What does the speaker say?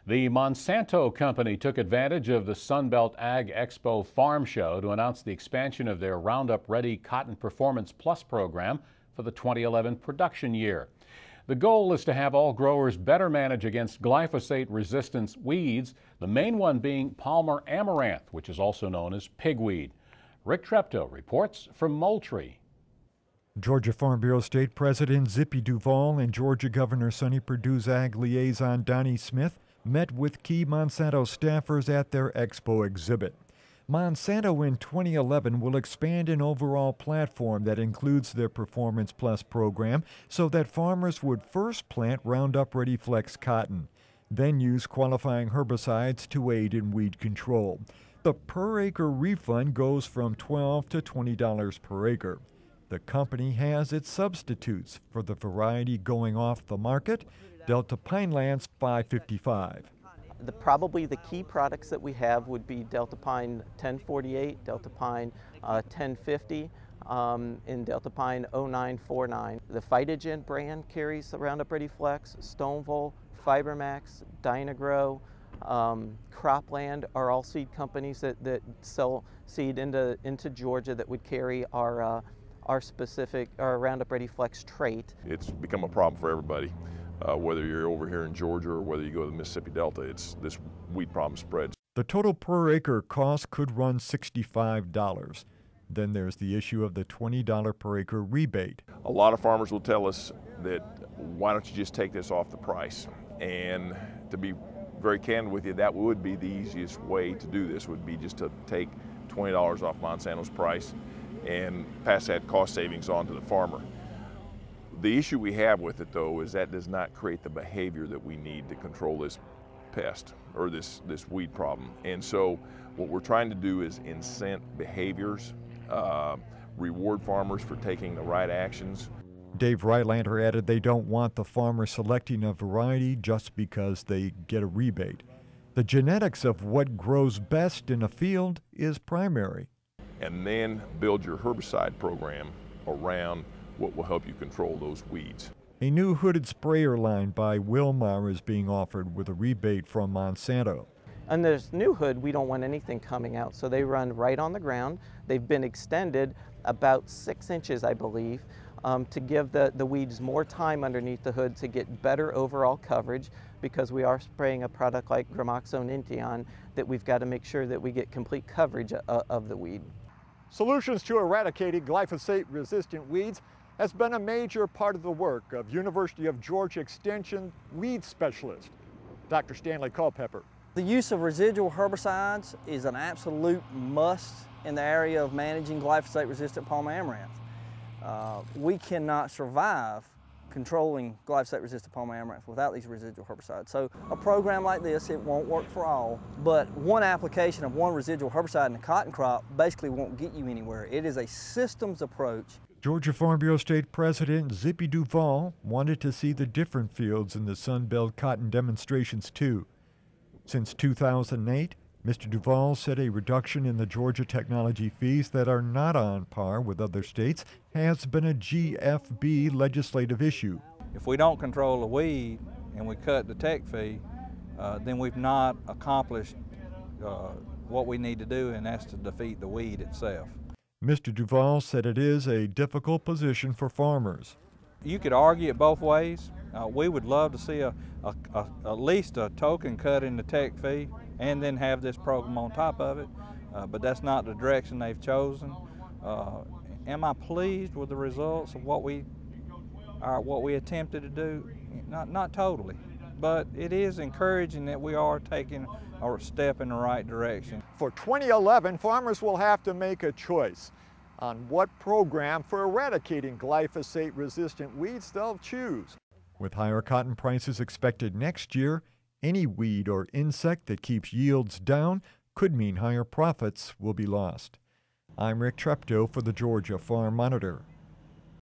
The Monsanto Company took advantage of the Sunbelt Ag Expo farm show to announce the expansion of their Roundup Ready Cotton Performance Plus program for the 2011 production year. The goal is to have all growers better manage against glyphosate-resistant weeds, the main one being Palmer Amaranth, which is also known as pigweed. Rick Treptow reports from Moultrie. Georgia Farm Bureau State President Zippy Duvall and Georgia Governor Sonny Perdue's Ag Liaison Donnie Smith met with key Monsanto staffers at their Expo exhibit. Monsanto in 2011 will expand an overall platform that includes their Performance Plus program so that farmers would first plant Roundup Ready Flex cotton, then use qualifying herbicides to aid in weed control. The per-acre refund goes from $12 to $20 per acre. The company has its substitutes for the variety going off the market, Delta Pinelands 555. Probably the key products that we have would be Delta Pine 1048, Delta Pine 1050, and Delta Pine 0949. The Phytogen brand carries the Roundup Ready Flex, Stoneville, Fibermax, Dynagrow, Cropland are all seed companies that sell seed into Georgia that would carry our Roundup Ready Flex trait. It's become a problem for everybody. Whether you're over here in Georgia or whether you go to the Mississippi Delta, this weed problem spreads. The total per acre cost could run $65. Then there's the issue of the $20 per acre rebate. A lot of farmers will tell us that, why don't you just take this off the price? And to be very candid with you, that would be the easiest way to do this, would be just to take $20 off Monsanto's price and pass that cost savings on to the farmer. The issue we have with it, though, is that does not create the behavior that we need to control this pest or this weed problem. And so what we're trying to do is incent behaviors, reward farmers for taking the right actions. Dave Rylander added they don't want the farmer selecting a variety just because they get a rebate. The genetics of what grows best in a field is primary. And then build your herbicide program around what will help you control those weeds. A new hooded sprayer line by Wilmar is being offered with a rebate from Monsanto. On this new hood, we don't want anything coming out, so they run right on the ground. They've been extended about 6 inches, I believe, to give the weeds more time underneath the hood to get better overall coverage, because we are spraying a product like Gramoxone Intion that we've got to make sure that we get complete coverage of the weed. Solutions to eradicating glyphosate-resistant weeds has been a major part of the work of University of Georgia Extension weed specialist, Dr. Stanley Culpepper. The use of residual herbicides is an absolute must in the area of managing glyphosate-resistant Palmer Amaranth. We cannot survive controlling glyphosate-resistant Palmer Amaranth without these residual herbicides. So a program like this, it won't work for all, but one application of one residual herbicide in a cotton crop basically won't get you anywhere. It is a systems approach. Georgia Farm Bureau State President Zippy Duvall wanted to see the different fields in the Sunbelt cotton demonstrations too. Since 2008, Mr. Duvall said a reduction in the Georgia technology fees that are not on par with other states has been a GFB legislative issue. If we don't control the weed and we cut the tech fee, then we've not accomplished what we need to do, and that's to defeat the weed itself. Mr. Duvall said it is a difficult position for farmers. You could argue it both ways. We would love to see at least a token cut in the tech fee and then have this program on top of it, but that's not the direction they've chosen. Am I pleased with the results of what we attempted to do? Not totally, but it is encouraging that we are taking a step in the right direction. For 2011, farmers will have to make a choice on what program for eradicating glyphosate-resistant weeds they'll choose. With higher cotton prices expected next year, any weed or insect that keeps yields down could mean higher profits will be lost. I'm Rick Treptow for the Georgia Farm Monitor.